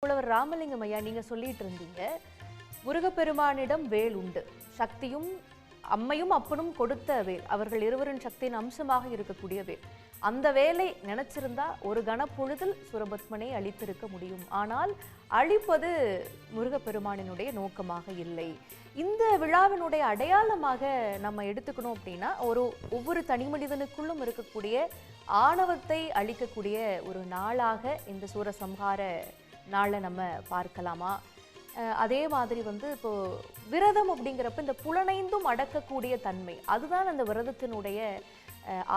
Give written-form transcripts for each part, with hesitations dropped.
புலவர் ராமலிங்கம் ஐயா, நீங்க சொல்லிட்டு இருந்தீங்க, முருகப்பெருமானிடம் வேல் உண்டு, சக்தியும் அம்மையும் அப்பனும் கொடுத்த வேல், அவர்கள் இருவரின் சக்தியின் அம்சமாக இருக்கக்கூடிய வேல். அந்த வேலை நினைச்சிருந்தா ஒரு கணப்பொழுதில் சுரபத்மனை அழித்திருக்க முடியும். ஆனால் அழிப்பது முருகப்பெருமானினுடைய நோக்கமாக இல்லை. இந்த விழாவினுடைய அடையாளமாக நம்ம எடுத்துக்கணும் அப்படின்னா, ஒவ்வொரு தனி மனிதனுக்குள்ளும் இருக்கக்கூடிய ஆணவத்தை அழிக்கக்கூடிய ஒரு நாளாக இந்த சூரசம்ஹார நாளை நம்ம பார்க்கலாமா? அதே மாதிரி இப்போ விரதம் அப்படிங்கிறப்ப இந்த புலனைந்தும் அடக்கக்கூடிய தன்மை, அதுதான் அந்த விரதத்தினுடைய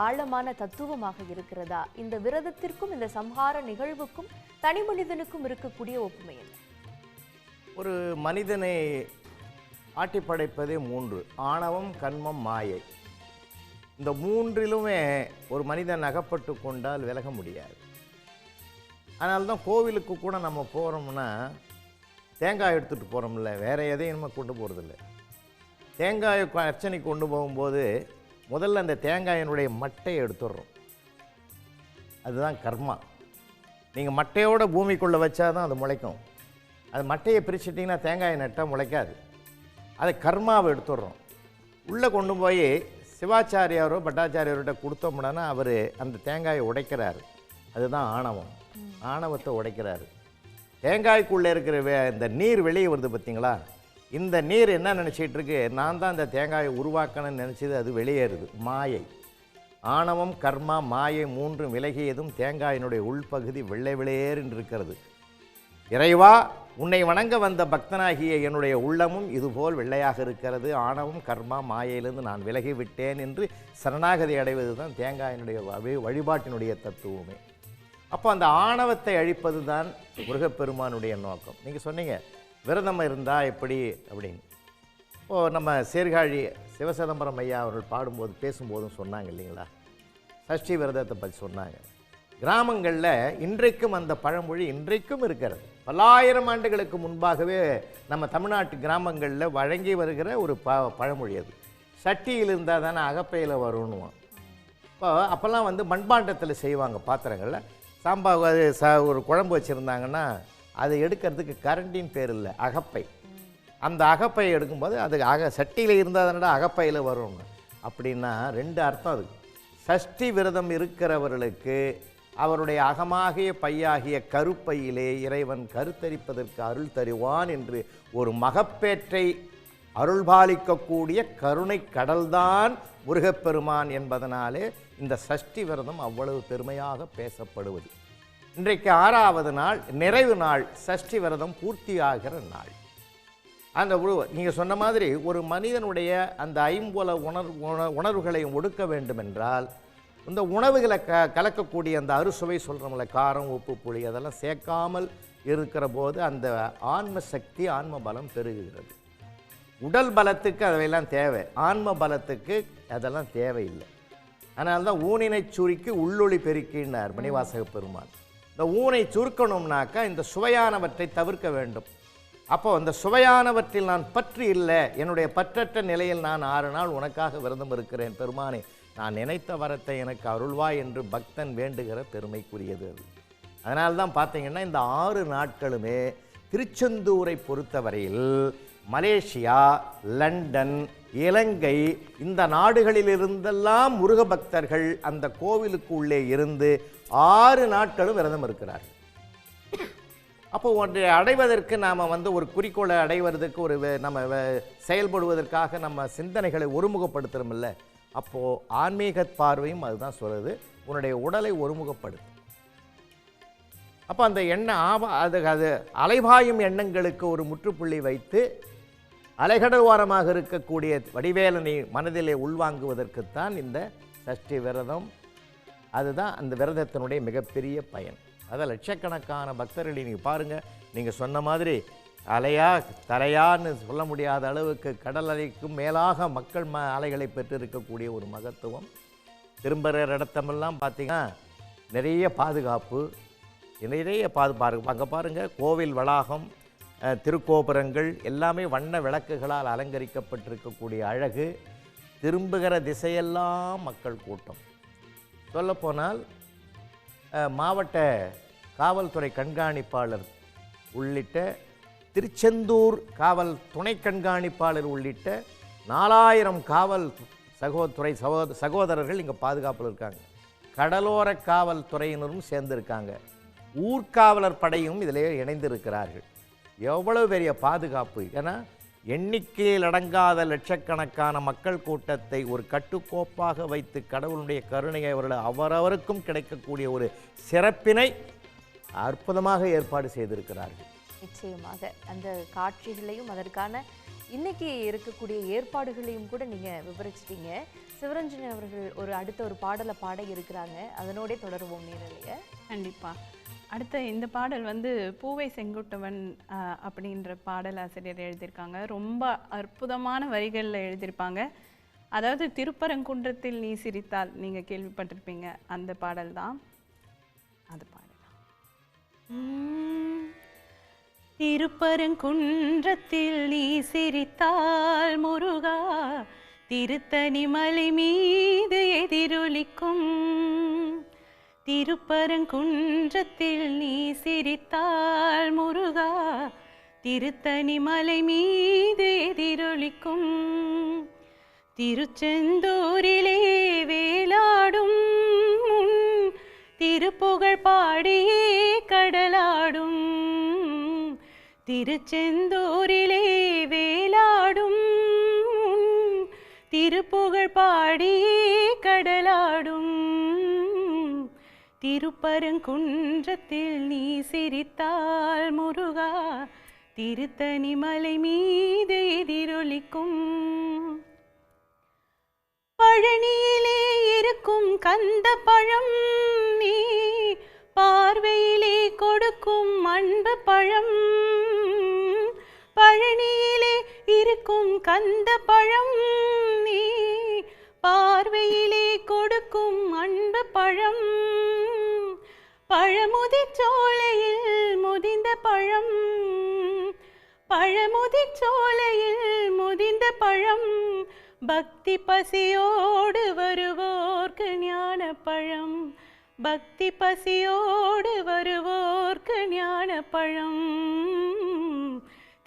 ஆழமான தத்துவமாக இருக்கிறதா? இந்த விரதத்திற்கும் இந்த சம்ஹார நிகழ்வுக்கும் தனி மனிதனுக்கும் இருக்கக்கூடிய ஒப்புமை என்ன? ஒரு மனிதனை ஆட்டி படைப்பதே மூன்று: ஆணவம், கன்மம், மாயை. இந்த மூன்றிலுமே ஒரு மனிதன் அகப்பட்டு கொண்டால் விலக முடியாது. அதனால்தான் கோவிலுக்கு கூட நம்ம போகிறோம்னா தேங்காய் எடுத்துகிட்டு போகிறோம்ல, வேறு எதையும் நம்ம கொண்டு போகிறதில்ல. தேங்காயை அர்ச்சனை கொண்டு போகும்போது முதல்ல அந்த தேங்காயினுடைய மட்டையை எடுத்துடுறோம். அதுதான் கர்மா. நீங்கள் மட்டையோட பூமிக்குள்ளே வச்சா தான் அது முளைக்கும். அது மட்டையை பிரிச்சுட்டிங்கன்னா தேங்காயை நட்டால் முளைக்காது. அதை கர்மாவை எடுத்துடுறோம். உள்ளே கொண்டு போய் சிவாச்சாரியாரோ பட்டாச்சாரியாரோட கொடுத்தோம்னா அவர் அந்த தேங்காயை உடைக்கிறார். அதுதான் ஆணவம். ஆணவத்தை உடைக்கிறாரு. தேங்காய்க்குள்ளே இருக்கிற இந்த நீர் வெளியே வருது பார்த்தீங்களா? இந்த நீர் என்ன நினச்சிட்டு இருக்கு? நான் தான் இந்த தேங்காயை உருவாக்கணும்னு நினச்சது, அது வெளியேறுது. மாயை. ஆணவம், கர்மா, மாயை மூன்றும் விலகியதும் தேங்காயினுடைய உள்பகுதி வெள்ளை வெளியேறின்னு இருக்கிறது. இறைவா, உன்னை வணங்க வந்த பக்தனாகிய என்னுடைய உள்ளமும் இதுபோல் வெள்ளையாக இருக்கிறது. ஆணவம், கர்மா, மாயையிலிருந்து நான் விலகிவிட்டேன் என்று சரணாகதி அடைவது தான் தேங்காயினுடைய வழிபாட்டினுடைய தத்துவமே. அப்போ அந்த ஆணவத்தை அழிப்பது தான் முருகப்பெருமானுடைய நோக்கம். நீங்கள் சொன்னீங்க விரதம் இருந்தால் எப்படி அப்படின்னு. இப்போது நம்ம சீர்காழி சிவசிதம்பரம் ஐயா அவர்கள் பாடும்போது பேசும்போதும் சொன்னாங்க இல்லைங்களா, சஷ்டி விரதத்தை பற்றி சொன்னாங்க. கிராமங்களில் இன்றைக்கும் அந்த பழமொழி இன்றைக்கும் இருக்கிறது. பல்லாயிரம் ஆண்டுகளுக்கு முன்பாகவே நம்ம தமிழ்நாட்டு கிராமங்களில் வழங்கி வருகிற ஒரு பழமொழி அது. சட்டியில் இருந்தால் தானே அகப்பையில் வரணுவோம். இப்போ அப்போல்லாம் மண்பாண்டத்தில் செய்வாங்க. பாத்திரங்களில் சாம்பார் ஒரு குழம்பு வச்சுருந்தாங்கன்னா அதை எடுக்கிறதுக்கு கரண்டின் பேர் இல்லை, அகப்பை. அந்த அகப்பையை எடுக்கும்போது அது சட்டியில் இருந்தால் தானடா அகப்பையில் வரும்னு. அப்படின்னா ரெண்டு அர்த்தம் அதுக்கு. சஷ்டி விரதம் இருக்கிறவர்களுக்கு அவருடைய அகமாகிய பையாகிய கருப்பையிலே இறைவன் கருத்தரிப்பதற்கு அருள் தருவான் என்று ஒரு மகப்பேற்றை அருள்பாலிக்கக்கூடிய கருணை கடல்தான் முருகப்பெருமான் என்பதனாலே இந்த சஷ்டி விரதம் அவ்வளவு பெருமையாக பேசப்படுவது. இன்றைக்கு 6வது நாள், நிறைவு நாள். சஷ்டி விரதம் பூர்த்தியாகிற நாள். அந்த நீங்கள் சொன்ன மாதிரி ஒரு மனிதனுடைய அந்த ஐம்புல உணர்வுகளையும் ஒடுக்க வேண்டும் என்றால் இந்த உணவுகளை கலக்கக்கூடிய அந்த அறுசுவை சொல்கிறோம்ல, காரம், உப்பு, புளி, அதெல்லாம் சேர்க்காமல் இருக்கிற போது அந்த ஆன்ம சக்தி, ஆன்ம பலம் பெருகுகிறது. உடல் பலத்துக்கு அவையெல்லாம் தேவை, ஆன்ம பலத்துக்கு அதெல்லாம் தேவையில்லை. அதனால தான் ஊனினை சுருக்கி உள்ளொளி பெருக்கினார் மணிவாசக பெருமான். இந்த ஊனை சுருக்கணும்னாக்கா இந்த சுவையானவற்றை தவிர்க்க வேண்டும். அப்போ அந்த சுவையானவற்றில் நான் பற்று இல்லை, என்னுடைய பற்றற்ற நிலையில் நான் 6 நாள் உனக்காக விரதம் இருக்கிறேன் பெருமானே, நான் நினைத்த வரத்தை எனக்கு அருள்வாய் என்று பக்தன் வேண்டுகிற பெருமைக்குரியது அது. அதனால்தான் பார்த்தீங்கன்னா இந்த 6 நாட்களுமே திருச்செந்தூரை பொறுத்தவரையில் மலேசியா, லண்டன், இலங்கை இந்த நாடுகளிலிருந்தெல்லாம் முருக பக்தர்கள் அந்த கோவிலுக்கு உள்ளே இருந்து 6 நாட்களும் விரதம் இருக்கிறார்கள். அப்போ ஒன்றை அடைவதற்கு நாம் ஒரு குறிக்கோளை அடைவதற்கு நம்ம செயல்படுவதற்காக நம்ம சிந்தனைகளை ஒருமுகப்படுத்துகிறோம் இல்லை. அப்போது ஆன்மீக பார்வையும் அதுதான் சொல்லுது, உன்னுடைய உடலை ஒருமுகப்படுத்து. அப்போ அந்த அது அலைபாயும் எண்ணங்களுக்கு ஒரு முற்றுப்புள்ளி வைத்து அலைகடல் ஓரமாக இருக்கக்கூடிய வடிவேலனை மனதிலே உள்வாங்குவதற்குத்தான் இந்த சஷ்டி விரதம். அதுதான் அந்த விரதத்தினுடைய மிகப்பெரிய பயன். அதை லட்சக்கணக்கான பக்தர்களை நீங்கள் பாருங்கள். நீங்கள் சொன்ன மாதிரி அலையா தலையான்னு சொல்ல முடியாத அளவுக்கு கடல் அலைக்கும் மேலாக மக்கள் அலைகளை பெற்றிருக்கக்கூடிய ஒரு மகத்துவம். திரும்புகிற இடத்தமெல்லாம் பார்த்திங்கன்னா நிறைய பாதுகாப்பு, நிறைய அங்கே பாருங்கள், கோவில் வளாகம், திருக்கோபுரங்கள் எல்லாமே வண்ண விளக்குகளால் அலங்கரிக்கப்பட்டிருக்கக்கூடிய அழகு. திரும்புகிற திசையெல்லாம் மக்கள் கூட்டம். சொல்லப்போனால் மாவட்ட காவல்துறை கண்காணிப்பாளர் உள்ளிட்ட திருச்செந்தூர் காவல் துணை கண்காணிப்பாளர் உள்ளிட்ட 4000 காவல் சகோதரர்கள் இங்கே பாதுகாப்பில் இருக்காங்க. கடலோர காவல்துறையினரும் சேர்ந்திருக்காங்க. ஊர்காவலர் படையும் இதிலே இணைந்திருக்கிறார்கள். எவ்வளவு பெரிய பாதுகாப்பு! ஏன்னா எண்ணிக்கையில் அடங்காத லட்சக்கணக்கான மக்கள் கூட்டத்தை ஒரு கட்டுக்கோப்பாக வைத்து கடவுளுடைய கருணையை அவரவருக்கும் கிடைக்கக்கூடிய ஒரு சிறப்பினை அற்புதமாக ஏற்பாடு செய்திருக்கிறார்கள். நிச்சயமாக அந்த காட்சிகளையும் அதற்கான இன்னைக்கு இருக்கக்கூடிய ஏற்பாடுகளையும் கூட நீங்க விவரிச்சிட்டீங்க. சிவரஞ்சனி அவர்கள் அடுத்த ஒரு பாடலை பாட இருக்கிறாங்க, அதனோட தொடருவோம் நேரலைய. கண்டிப்பா. அடுத்த இந்த பாடல் வந்து பூவை செங்குட்டுவன் அப்படின்ற பாடலாசிரியர் எழுதியிருக்காங்க. ரொம்ப அற்புதமான வரிகளில் எழுதியிருப்பாங்க. அதாவது திருப்பரங்குன்றத்தில் நீ சிரித்தால், நீங்கள் கேள்விப்பட்டிருப்பீங்க, அந்த பாடல் தான். அது பாடலாம். திருப்பரங்குன்றத்தில் நீ சிரித்தால் முருகா, திருத்தணி மலை மீது எதிரொலிக்கும். திருப்பரங்குன்றத்தில் நீ சிரித்தால் முருகா, திருத்தணி மலை மீது எதிரொலிக்கும். திருச்செந்தூரிலே வேலாடும் திருப்புகழ் பாடியே கடலாடும். திருச்செந்தூரிலே வேலாடும் திருப்புகழ் பாடியே கடலாடும். திருப்பரங்குன்றத்தில் நீ சிரித்தால் முருகா, திருத்தணி மலை மீது எதிரொலிக்கும். பழனியிலே இருக்கும் கந்த பழம் நீ பார்வையிலே கொடுக்கும் அன்பு பழம். பழனியிலே இருக்கும் கந்த பழம் நீ பார்வையிலே கொடுக்கும் அன்பு பழம். பழமுதிர் சோலையில் முதிர்ந்த பழம். பழமுதிர் சோலையில் முதிர்ந்த பழம். பக்தி பசியோடு வருவோர்க்கு ஞான பழம். பக்தி பசியோடு வருவோர்க்கு ஞான பழம்.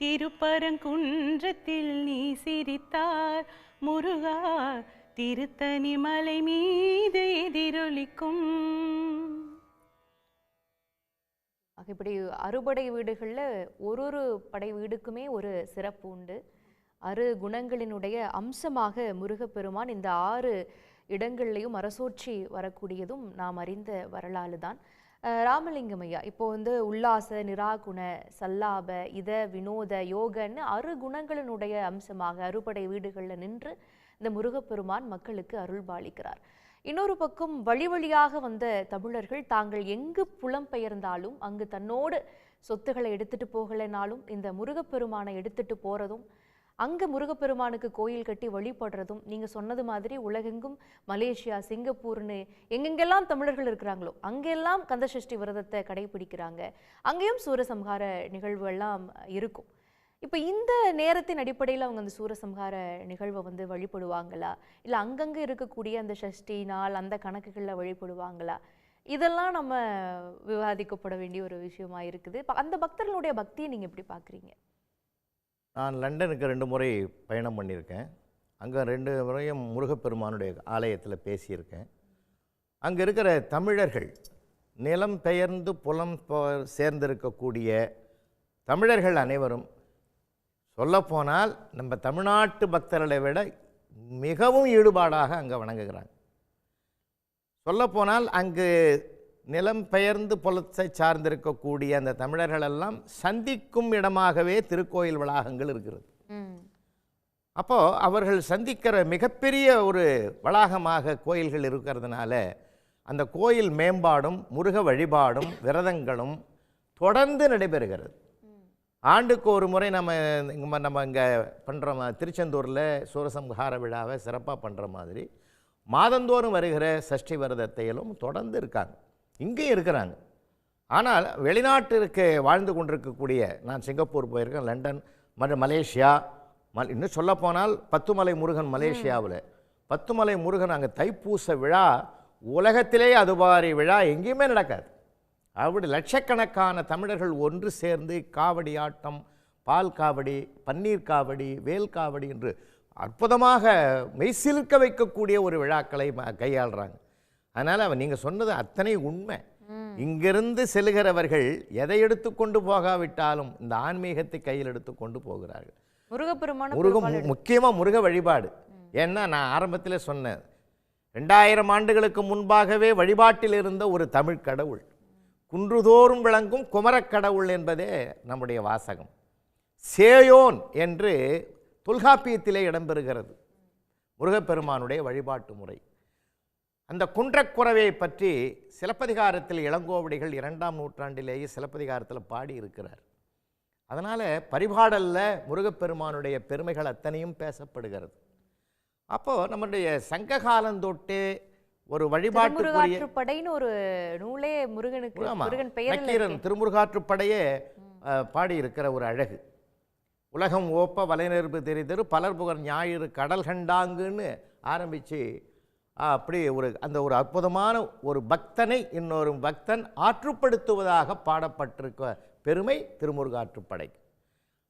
திருப்பரங்குன்றத்தில் நீ சிரித்தார் முருகா, திருத்தணி மலை மீது எதிரொலிக்கும். இப்படி அறுபடை வீடுகளில் ஒரு படை வீடுக்குமே ஒரு சிறப்பு உண்டு. 6 குணங்களினுடைய அம்சமாக முருகப்பெருமான் இந்த 6 இடங்கள்லையும் அரசோற்றி வரக்கூடியதும் நாம் அறிந்த வரலாறு தான். ராமலிங்கம் ஐயா, இப்போ உல்லாச, நிராகுண, சல்லாப, இத, வினோத, யோகன்னு 6 குணங்களினுடைய அம்சமாக அறுபடை வீடுகளில் நின்று இந்த முருகப்பெருமான் மக்களுக்கு அருள் பாலிக்கிறார். இன்னொரு பக்கம் வழி வழியாக வந்த தமிழர்கள் தாங்கள் எங்கு புலம்பெயர்ந்தாலும் அங்கு தன்னோடு சொத்துக்களை எடுத்துட்டு போகலைனாலும் இந்த முருகப்பெருமானை எடுத்துட்டு போறதும், அங்கே முருகப்பெருமானுக்கு கோயில் கட்டி வழிபடுறதும், நீங்கள் சொன்னது மாதிரி உலகெங்கும் மலேசியா, சிங்கப்பூர்னு எங்கெங்கெல்லாம் தமிழர்கள் இருக்கிறாங்களோ அங்கெல்லாம் கந்தசஷ்டி விரதத்தை கடைபிடிக்கிறாங்க. அங்கேயும் சூரசம்ஹார நிகழ்வுகள்லாம் இருக்கும். இப்போ இந்த நேரத்தின் அடிப்படையில் அவங்க அந்த சூரசம்ஹார நிகழ்வை வழிபடுவாங்களா, இல்லை அங்கங்கே இருக்கக்கூடிய அந்த சஷ்டி நாள் அந்த கணக்குகளில் வழிபடுவாங்களா? இதெல்லாம் நம்ம விவாதிக்கப்பட வேண்டிய ஒரு விஷயமா இருக்குது. அந்த பக்தர்களுடைய பக்தியை நீங்கள் எப்படி பார்க்குறீங்க? நான் லண்டனுக்கு 2 முறை பயணம் பண்ணியிருக்கேன். அங்கே 2 முறையும் முருகப்பெருமானுடைய ஆலயத்தில் பேசியிருக்கேன். அங்கே இருக்கிற தமிழர்கள், நிலம் பெயர்ந்து புலம் சேர்ந்திருக்கக்கூடிய தமிழர்கள் அனைவரும் சொல்லப்போனால் நம்ம தமிழ்நாட்டு பக்தர்களை விட மிகவும் ஈடுபாடாக அங்கே வணங்குகிறாங்க. சொல்லப்போனால் அங்கு நிலம் பெயர்ந்து புலத்தை சார்ந்திருக்கக்கூடிய அந்த தமிழர்களெல்லாம் சந்திக்கும் இடமாகவே திருக்கோயில் வளாகங்கள் இருக்கிறது. அப்போது அவர்கள் சந்திக்கிற மிகப்பெரிய ஒரு வளாகமாக கோயில்கள் இருக்கிறதுனால அந்த கோயில் மேம்பாடும் முருக வழிபாடும் விரதங்களும் தொடர்ந்து நடைபெறுகிறது. ஆண்டுக்கு ஒரு முறை நம்ம இங்கே பண்ணுற திருச்செந்தூரில் சூரசம்ஹார விழாவை சிறப்பாக பண்ணுற மாதிரி மாதந்தோறும் வருகிற சஷ்டி விரதத்தையிலும் தொடர்ந்து இருக்காங்க, இங்கேயும் இருக்கிறாங்க. ஆனால் வெளிநாட்டிற்கு வாழ்ந்து கொண்டிருக்கக்கூடிய, நான் சிங்கப்பூர் போயிருக்கேன், லண்டன் மற்றும் மலேசியா, இன்னும் சொல்லப்போனால் பத்துமலை முருகன் மலேசியாவில், பத்துமலை முருகன் அங்கே தைப்பூச விழா உலகத்திலே அதுபாரி விழா எங்கேயுமே நடக்காது. அப்படி லட்சக்கணக்கான தமிழர்கள் ஒன்று சேர்ந்து காவடி ஆட்டம், பால் காவடி, பன்னீர் காவடி, வேல் காவடி என்று அற்புதமாக மெய்சிலிர்க்க வைக்கக்கூடிய ஒரு விழாக்களை கையாளுறாங்க. அதனால் நீங்கள் சொன்னது அத்தனை உண்மை. இங்கிருந்து செல்கிறவர்கள் எதை எடுத்துக்கொண்டு போகாவிட்டாலும் இந்த ஆன்மீகத்தை கையில் எடுத்துக்கொண்டு போகிறார்கள். முக்கியமாக முருக வழிபாடு. ஏன்னா நான் ஆரம்பத்தில் சொன்னேன், 2000 ஆண்டுகளுக்கு முன்பாகவே வழிபாட்டில் இருந்த ஒரு தமிழ் கடவுள், குன்றுதோறும் விளங்கும் குமரக்கடவுள் என்பதே நம்முடைய வாசகம். சேயோன் என்று தொல்காப்பியத்திலே இடம்பெறுகிறது முருகப்பெருமானுடைய வழிபாட்டு முறை. அந்த குன்றக்குறவையை பற்றி சிலப்பதிகாரத்தில் இளங்கோவடிகள் 2ஆம் நூற்றாண்டிலேயே சிலப்பதிகாரத்தில் பாடி இருக்கிறார். அதனால் பரிபாடல்ல முருகப்பெருமானுடைய பெருமைகள் அத்தனையும் பேசப்படுகிறது. அப்போது நம்முடைய சங்க காலந்தொட்டு ஒரு வழிபாட்டுக்குரிய படைன்னு ஒரு நூலே முருகன் திருமுருகாற்றுப்படையே பாடியிருக்கிற ஒரு அழகு. உலகம் ஓப்ப வலைநெருப்பு தெரிதரு பலர்புகர் ஞாயிறு கடல் கண்டாங்குன்னு ஆரம்பித்து அப்படி ஒரு அற்புதமான ஒரு பக்தனை இன்னொரு பக்தன் ஆற்றுப்படுத்துவதாக பாடப்பட்டிருக்க பெருமை திருமுருகாற்றுப்படை.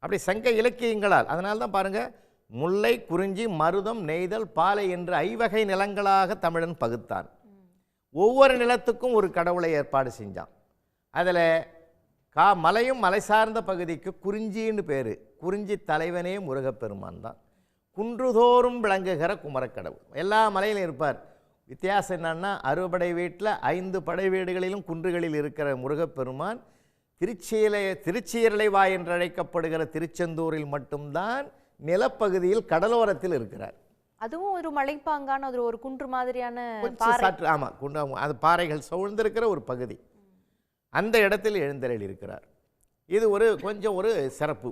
அப்படி சங்க இலக்கியங்களால், அதனால்தான் பாருங்கள், முல்லை, குறிஞ்சி, மருதம், நெய்தல், பாலை என்று 5 வகை நிலங்களாக தமிழன் பகுத்தான். ஒவ்வொரு நிலத்துக்கும் ஒரு கடவுளை ஏற்பாடு செஞ்சான். அதில் மலையும் மலை சார்ந்த பகுதிக்கு குறிஞ்சின்னு பேர். குறிஞ்சி தலைவனே முருகப்பெருமான் தான். குன்றுதோறும் விளங்குகிற குமரக்கடவுள். எல்லா மலையிலும் இருப்பார். வித்தியாசம் என்னன்னா, 60 படை வீட்டில் 5 படை வீடுகளிலும் குன்றுகளில் இருக்கிற முருகப்பெருமான் திருச்சீரலைவாய் என்று அழைக்கப்படுகிற திருச்செந்தூரில் மட்டும்தான் நிலப்பகுதியில் கடலோரத்தில் இருக்கிறார். அதுவும் ஒரு மலைப்பாங்கான ஒரு குன்று மாதிரியான சாற்று. ஆமாம், அது பாறைகள் சூழ்ந்திருக்கிற ஒரு பகுதி. அந்த இடத்தில் எழுந்தருளி இருக்கிறார். இது கொஞ்சம் ஒரு சிறப்பு.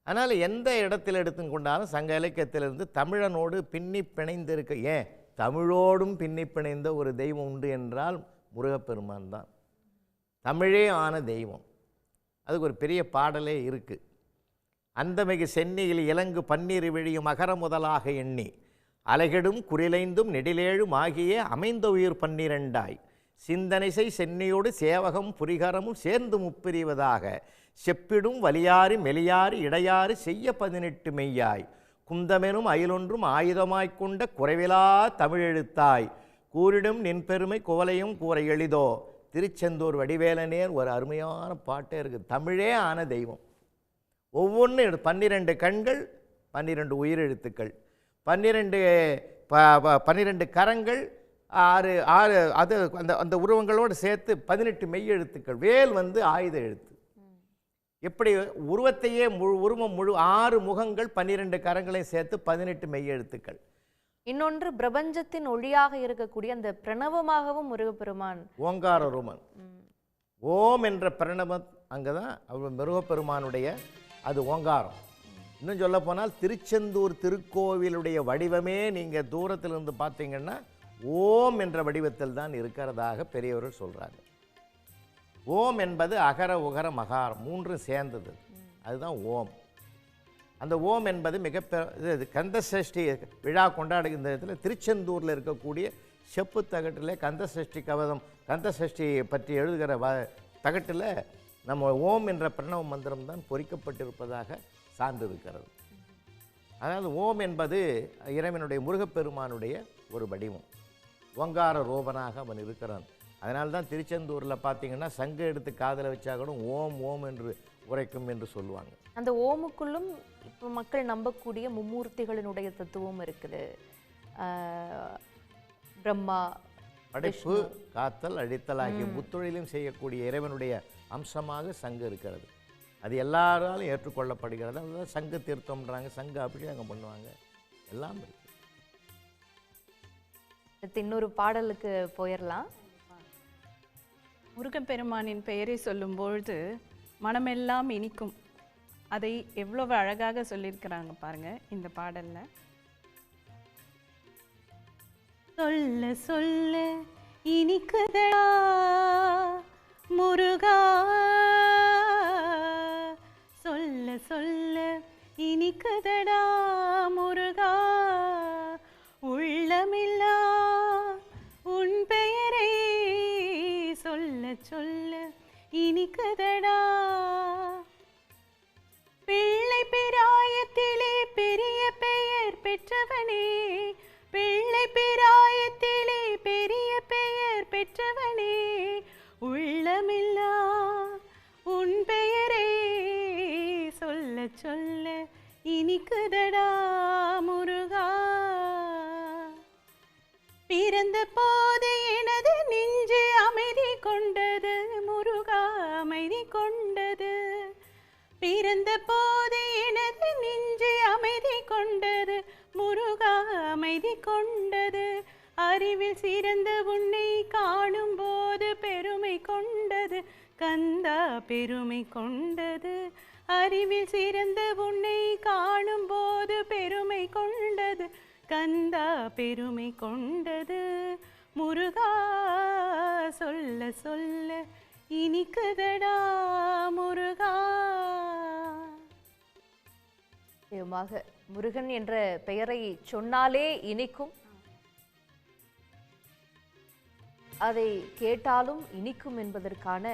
அதனால் எந்த இடத்தில் எடுத்துக்கொண்டாலும் சங்க இலக்கியத்திலிருந்து தமிழனோடு பின்னி பிணைந்திருக்க, ஏன் தமிழோடும் பின்னி பிணைந்த ஒரு தெய்வம் உண்டு என்றால் முருகப்பெருமான் தான். தமிழே ஆன தெய்வம். அதுக்கு ஒரு பெரிய பாடலே இருக்குது. அந்தமிகு சென்னியில் இலங்கு பன்னீர் விழியும் அகர முதலாக எண்ணி அலைகெடும் குறிலைந்தும் நெடிலேழும் ஆகிய அமைந்த உயிர் 12ஆய் சிந்தனைசை சென்னியோடு சேவகம் புரிகரமும் சேர்ந்து முப்பிரிவதாக செப்பிடும் வலியாறு மெலியாறு இடையாறு செய்ய 18 மெய்யாய் குந்தமெனும் அயிலொன்றும் ஆயுதமாய்க்கொண்ட குறைவிலா தமிழெழுத்தாய் கூறிடும் நின் பெருமை குவலையும் கூற எளிதோ திருச்செந்தூர் வடிவேலனேர் ஒரு அருமையான பாட்டே இருக்குது. தமிழே ஆன தெய்வம். ஒவ்வொன்று 12 கண்கள், 12 உயிரெழுத்துக்கள், 12 கரங்கள், 6 அது அந்த உருவங்களோடு சேர்த்து 18 மெய்யெழுத்துக்கள். வேல் ஆயுத எழுத்து. எப்படி உருவத்தையே உருவம் 6 முகங்கள், 12 கரங்களையும் சேர்த்து 18 மெய்யெழுத்துக்கள். இன்னொன்று பிரபஞ்சத்தின் ஒளியாக இருக்கக்கூடிய அந்த பிரணவமாகவும் முருகப்பெருமான் ஓங்கார ரூபன். ஓம் என்ற பிரணவம் அங்கதான் முருகப்பெருமானுடைய அது ஓங்காரம். இன்னும் சொல்ல போனால் திருச்செந்தூர் திருக்கோவிலுடைய வடிவமே நீங்கள் தூரத்திலிருந்து பார்த்தீங்கன்னா ஓம் என்ற வடிவத்தில் தான் இருக்கிறதாக பெரியவர்கள் சொல்கிறாங்க. ஓம் என்பது அகர உகர மகாரம் 3 சேர்ந்தது, அதுதான் ஓம். அந்த ஓம் என்பது கந்தசஷ்டி விழா கொண்டாடுகின்ற இடத்துல திருச்செந்தூரில் இருக்கக்கூடிய செப்பு தகட்டில் கந்தசஷ்டி கவதம், கந்தசஷ்டி பற்றி எழுதுகிற தகட்டில் நம்ம ஓம் என்ற பிரணவ மந்திரம் தான் பொறிக்கப்பட்டிருப்பதாக சான்று இருக்கிறது. அதாவது ஓம் என்பது இறைவனுடைய முருகப்பெருமானுடைய ஒரு வடிவம். ஓங்கார ரோபனாக அவன் இருக்கிறான். அதனால்தான் திருச்செந்தூரில் பார்த்தீங்கன்னா சங்கு எடுத்து காதில் வச்சா கூட ஓம் ஓம் என்று உரைக்கும் என்று சொல்லுவாங்க. அந்த ஓமுக்குள்ளும் இப்போ மக்கள் நம்பக்கூடிய மும்மூர்த்திகளினுடைய தத்துவம் இருக்குது. பிரம்மா, படைப்பு, காத்தல், அழித்தல் ஆகிய முத்தொழிலும் செய்யக்கூடிய இறைவனுடைய அம்சமாக சங்கு இருக்கிறது. அது எல்லாராலும் ஏற்றுக்கொள்ளப்படுகிறது. அதுதான் சங்கு தீர்த்தம்ன்றாங்க, சங்கு அபிஷேகம் பண்ணுவாங்க, எல்லாம் இருக்கு. இன்னொரு பாடலுக்கு போயிடலாம். முருகப்பெருமானின் பெயரை சொல்லும் பொழுது மனமெல்லாம் இனிக்கும். அதை எவ்வளவு அழகாக சொல்லியிருக்கிறாங்க பாருங்க இந்த பாடல்ல. சொல்ல சொல்ல இனிக்குதடா முருகா, சொல்ல சொல்ல இனிக்குதடா முருகா, உள்ளமில்லா உன் பெயரை சொல்ல சொல்ல இனிக்குதடா முருகா. பிறந்த போது எனது நெஞ்சு அமைதி கொண்டது முருகா, அமைதி கொண்டது. பிறந்த போது எனது நெஞ்சு அமைதி கொண்டது முருகா, அமைதி கொண்டது. அறிவில் சிறந்த உன்னை காணும் போது பெருமை கொண்டது கந்தா, பெருமை கொண்டது. அறிவில் சிறந்த உன்னை காணும் போது பெருமை கொண்டது கந்தா, பெருமை கொண்டது. முருகா சொல்ல சொல்ல இனிக்குதடா முருகா. நிச்சயமாக முருகன் என்ற பெயரை சொன்னாலே இனிக்கும், அதை கேட்டாலும் இனிக்கும் என்பதற்கான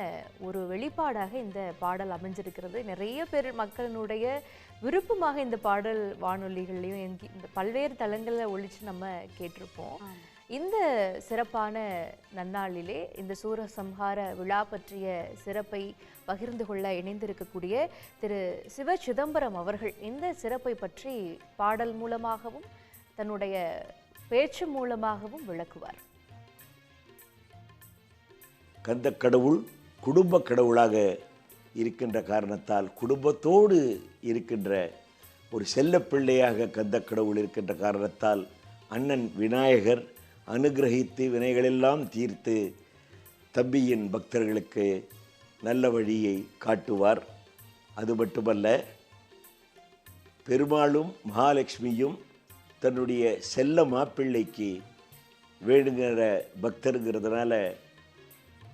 ஒரு வெளிப்பாடாக இந்த பாடல் அமைஞ்சிருக்கிறது. நிறைய பேர் மக்களினுடைய விருப்பமாக இந்த பாடல் வானொலிகள்லையும் இந்த பல்வேறு தளங்களில் ஒழிச்சு நம்ம கேட்டிருப்போம். இந்த சிறப்பான நன்னாளிலே இந்த சூரசம்ஹார விழா பற்றிய சிறப்பை பகிர்ந்து கொள்ள இணைந்திருக்கக்கூடிய திரு சிவ சிதம்பரம் அவர்கள் இந்த சிறப்பை பற்றி பாடல் மூலமாகவும் தன்னுடைய பேச்சு மூலமாகவும் விளக்குவார். கந்த கடவுள் குடும்ப கடவுளாக இருக்கின்ற காரணத்தால், குடும்பத்தோடு இருக்கின்ற ஒரு செல்ல பிள்ளையாக கந்த கடவுள் இருக்கின்ற காரணத்தால், அண்ணன் விநாயகர் அனுகிரகித்து வினைகளெல்லாம் தீர்த்து தம்பியின் பக்தர்களுக்கு நல்ல வழியை காட்டுவார். அது மட்டுமல்ல, பெருமாளும் மகாலட்சுமியும் தன்னுடைய செல்ல மாப்பிள்ளைக்கு வேணுங்கிற பக்தருங்கிறதுனால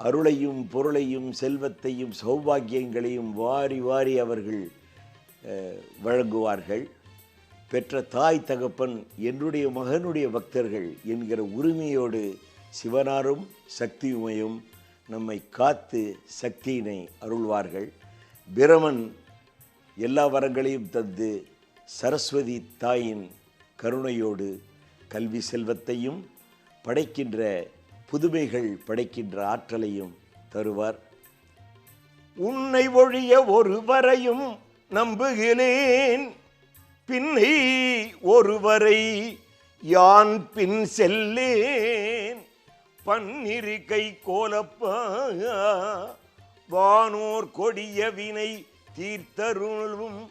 அருளையும் பொருளையும் செல்வத்தையும் சௌபாகியங்களையும் வாரி வாரி அவர்கள் வழங்குவார்கள். பெற்ற தாய் தகப்பன் என்னுடைய மகனுடைய பக்தர்கள் என்கிற உரிமையோடு சிவனாரும் சக்தியுமையும் நம்மை காத்து சக்தியினை அருள்வார்கள். பிரமன் எல்லா வரங்களையும் தந்து சரஸ்வதி தாயின் கருணையோடு கல்வி செல்வத்தையும் படைக்கின்ற புதுமைகள் படைக்கின்ற ஆற்றலையும் தருவார். உன்னை ஒழிய ஒருவரையும் நம்புகிறேன், பின்னை ஒருவரை யான் பின் செல்லேன். பன்னிரு கை கோலப்பா வானோர் கொடிய வினை தீர்த்தருளும்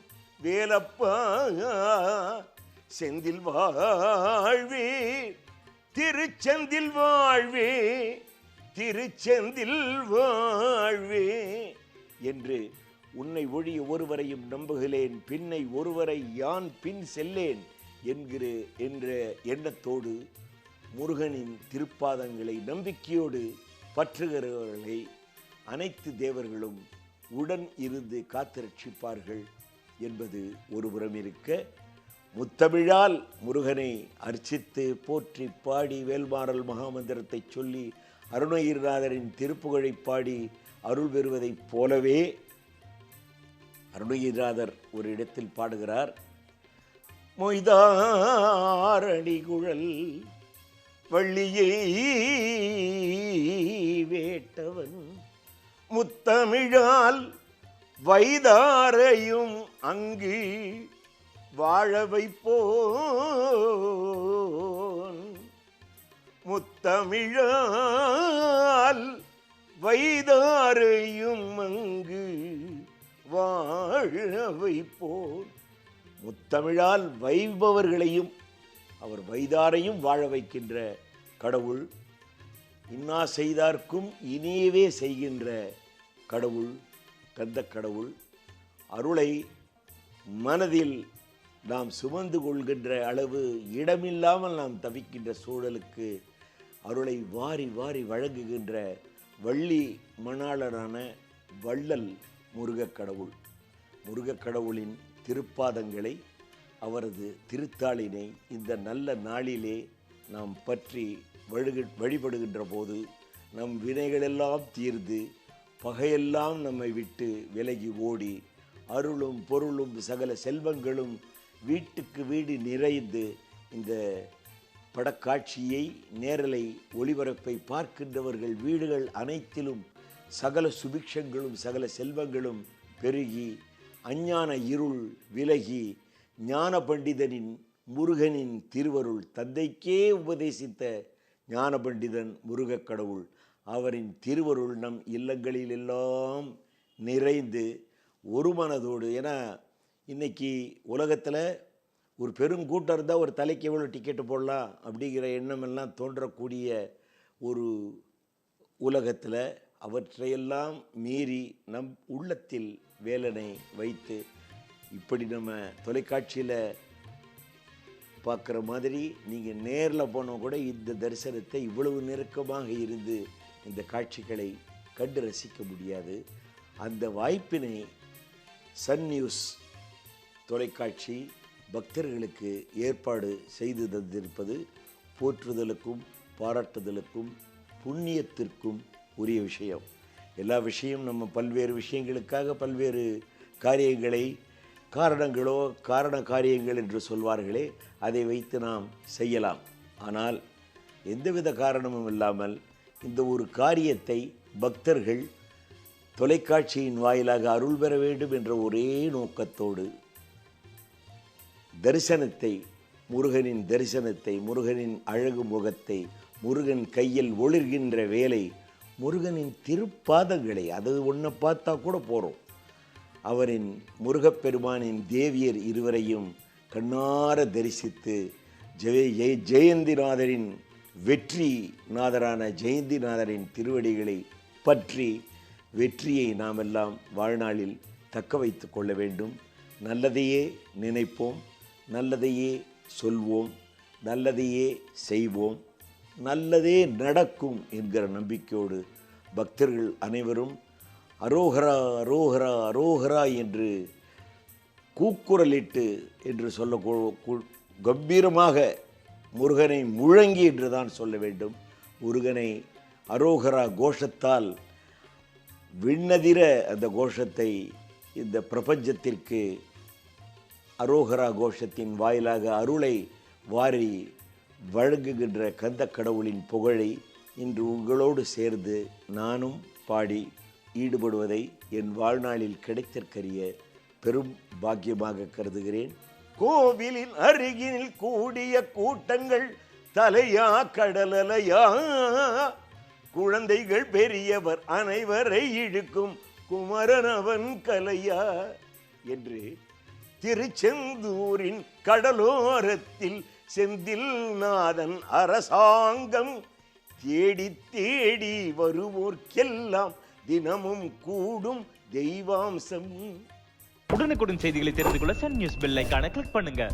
வேலப்பா, செந்தில் வாழ்வே திருச்செந்தில் வாழ்வே திருச்செந்தில் வாழ்வே என்று உன்னை ஒழிய ஒருவரையும் நம்புகிறேன், பின்னை ஒருவரை யான் பின் செல்லேன் என்ற எண்ணத்தோடு முருகனின் திருப்பாதங்களை நம்பிக்கையோடு பற்றுகிறவர்களை அனைத்து தேவர்களும் உடன் இருந்து காத்து ரட்சிப்பார்கள் என்பது ஒருபுறம் இருக்க, முத்தமிழால் முருகனை அர்ச்சித்து போற்றி பாடி வேல்மாறல் மகாமந்திரத்தை சொல்லி அருணகிரிநாதரின் திருப்புகழை பாடி அருள் பெறுவதைப் போலவே அருணகிரிநாதர் ஒரு இடத்தில் பாடுகிறார். மொய்தாரணிகுழல் வள்ளியை வேட்டவன் முத்தமிழால் வைதாரையும் அங்கு வாழ வைப்போன். முத்தமிழால் வைதாரையும் அங்கு வாழ வைப்போன். முத்தமிழால் வைபவர்களையும் அவர் வைதாரையும் வாழ வைக்கின்ற கடவுள். இன்னா செய்தார்க்கும் இனியவே செய்கின்ற கடவுள் கந்த கடவுள். அருளை மனதில் நாம் சுமந்து கொள்கின்ற அளவு இடமில்லாமல் நாம் தவிக்கின்ற சூழலுக்கு அருளை வாரி வாரி வழங்குகின்ற வள்ளி மணாளரான வள்ளல் முருகக்கடவுள். முருகக்கடவுளின் திருப்பாதங்களை, அவரது திருத்தாளினை இந்த நல்ல நாளிலே நாம் பற்றி வழிபடுகின்ற போது நம் வினைகளெல்லாம் தீர்ந்து பகையெல்லாம் நம்மை விட்டு விலகி ஓடி அருளும் பொருளும் சகல செல்வங்களும் வீட்டுக்கு வீடு நிறைந்து இந்த படக்காட்சியை நேரலை ஒளிபரப்பை பார்க்கின்றவர்கள் வீடுகள் அனைத்திலும் சகல சுபிக்ஷங்களும் சகல செல்வங்களும் பெருகி அஞ்ஞான இருள் விலகி ஞான பண்டிதனின் முருகனின் திருவருள், தந்தைக்கே உபதேசித்த ஞான பண்டிதன் முருகக் கடவுள், அவரின் திருவருள் நம் இல்லங்களில் எல்லாம் நிறைந்து ஒரு மனதோடு. ஏன்னா இன்னைக்கு உலகத்தில் ஒரு பெரும் கூட்டம் இருந்தால் ஒரு தலைக்கு எவ்வளோ டிக்கெட்டு போடலாம் அப்படிங்கிற எண்ணம் எல்லாம் தோன்றக்கூடிய ஒரு உலகத்தில் அவற்றையெல்லாம் மீறி நம் உள்ளத்தில் வேலனை வைத்து இப்படி நம்ம தொலைக்காட்சியில் பார்க்குற மாதிரி நீங்கள் நேரில் போனால் கூட இந்த தரிசனத்தை இவ்வளவு நெருக்கமாக இருந்து இந்த காட்சிகளை கண்டு ரசிக்க முடியாது. அந்த வாய்ப்பினை சன் நியூஸ் தொலைக்காட்சி பக்தர்களுக்கு ஏற்பாடு செய்து தந்திருப்பது போற்றுதலுக்கும் பாராட்டுதலுக்கும் புண்ணியத்திற்கும் உரிய விஷயம். எல்லா விஷயம் நம்ம பல்வேறு விஷயங்களுக்காக பல்வேறு காரியங்களை, காரணங்களோ காரண காரியங்கள் என்று சொல்வார்களே, அதை வைத்து நாம் செய்யலாம். ஆனால் எந்தவித காரணமும் இல்லாமல் இந்த ஒரு காரியத்தை பக்தர்கள் தொலைக்காட்சியின் வாயிலாக அருள் பெற வேண்டும் என்ற ஒரே நோக்கத்தோடு தரிசனத்தை, முருகனின் தரிசனத்தை, முருகனின் அழகு முகத்தை, முருகன் கையில் ஒளிர்கின்ற வேலை, முருகனின் திருப்பாதங்களை, அது ஒன்றை பார்த்தா கூட போகிறோம். அவரின் முருகப்பெருமானின் தேவியர் இருவரையும் கண்ணார தரிசித்து ஜெயந்திநாதரின் வெற்றி நாதரான ஜெயந்திநாதரின் திருவடிகளை பற்றி வெற்றியை நாம் எல்லாம் வாழ்நாளில் தக்க வைத்து கொள்ள வேண்டும். நல்லதையே நினைப்போம், நல்லதையே சொல்வோம், நல்லதையே செய்வோம், நல்லதே நடக்கும் என்கிற நம்பிக்கையோடு பக்தர்கள் அனைவரும் அரோகரா அரோகரா அரோகரா என்று கூக்குரலிட்டு என்று சொல்ல கம்பீரமாக முருகனை முழங்கி என்று தான் சொல்ல வேண்டும். முருகனை அரோகரா கோஷத்தால் விண்ணதிர அந்த கோஷத்தை இந்த பிரபஞ்சத்திற்கு அரோகரா கோஷத்தின் வாயிலாக அருளை வாரி வழங்குகின்ற கந்த கடவுளின் புகழை இன்று உங்களோடு சேர்ந்து நானும் பாடி ஈடுபடுவதை என் வாழ்நாளில் கிடைத்திருக்கிற பெரும் பாக்கியமாக கருதுகிறேன். கோவிலின் அருகில் கூடிய கூட்டங்கள் தலையா கடலையா, குழந்தைகள் பெரியவர் அனைவரை இழுக்கும் குமரனவன் கலையா என்று திருச்செந்தூரின் கடலோரத்தில் செந்தில் நாதன் அரசாங்கம் தேடி தேடி வருவோர்க்கெல்லாம் தினமும் கூடும் தெய்வாம்சம். உடனுக்குடன் செய்திகளை தெரிந்து கொள்ள சன் நியூஸ் பெல் ஐகானை கிளிக் பண்ணுங்க.